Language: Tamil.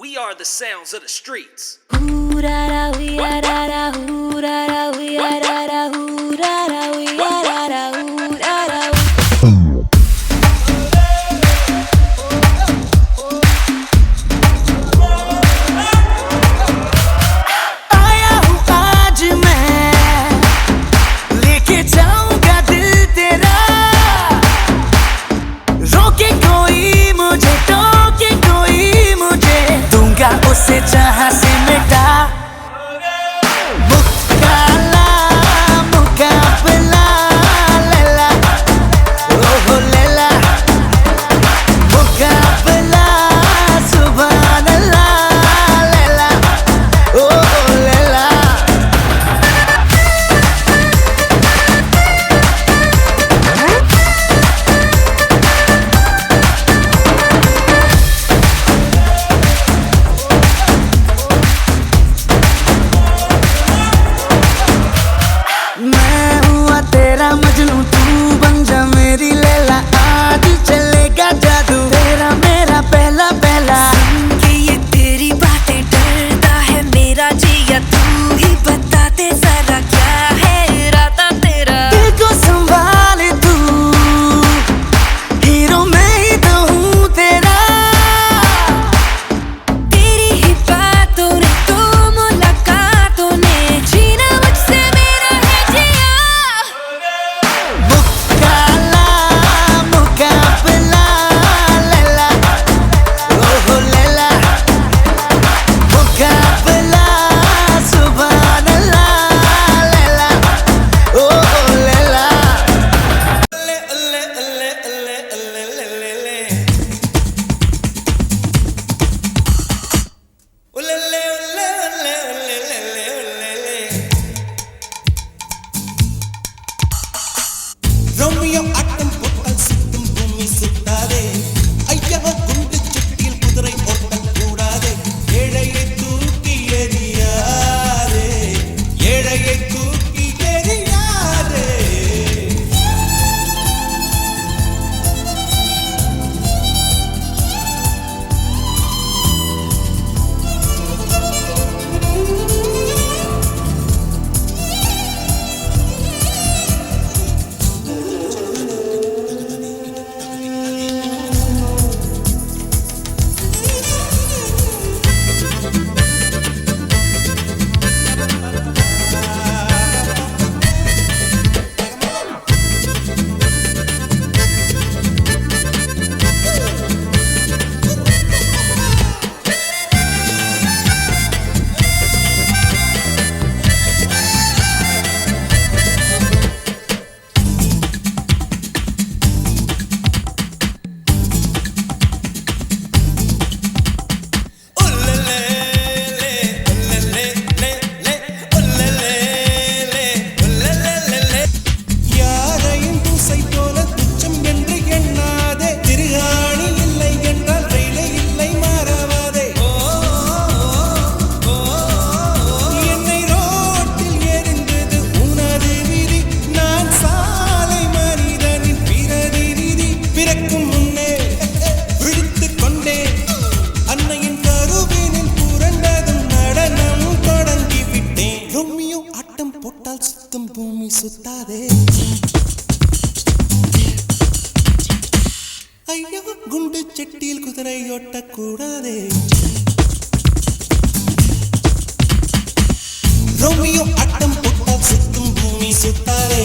We are the sounds of the streets. उसे जहां से मिटा मुकाला मुकाबला लैला ओहो लैला मुकाबला सुभान अल्लाह लैला ओहो लैला मैं हुआ तेरा मजनू तू बन जा मेरी लैला आज चलेगा जादू तेरा मेरा पहला पहला कि ये तेरी बातें डरता है मेरा जिया तू ही बता दे जरा क्या है इरादा तेरा दिल को संभाले तू हीरो मैं ही तो हूँ तेरा तेरी ही बातों ने तो मुलाकातों ने जीना मुझसे मेरा है जिया मुकाला मुकाबला लैला ओहो लैला मुकाबला सुभान अल्लाह लैला ओहो लैला ரோமியோ ஆட்டம் போட்டால் சுத்தும் பூமி சுத்தாதே ஐயா குண்டு சட்டியில் குதிரை ஓட்டம் கூடாதே ஏழையை தூக்கி எறியாதே ஏழையை தூக்கி எறியாதே யாரையும் தூசை போல துச்சம் என்று எண்ணாதே திருகாணி இல்லை என்றால் வேலை இல்லை மாறாதே என்னை ரோட்டில் எரிந்தது உனது விதி நான் சாலை மனிதனின் பிரதிநிதி பிறக்கும் முன்னே விழித்துக் கொண்டேன் அன்னையின் கருவினில் புரண்டதும் நடனம் தொடங்கிவிட்டேன் ரோமியோ ஆட்டம் போட்டால் சுத்தும் பூமி சுத்தாதே ஐயோ குண்டு செட்டியில் குதிரை ஓட்டக்கூடாதே ரோமியோ ஆட்டம் போட்டால் சுத்தும் பூமி சுத்தாதே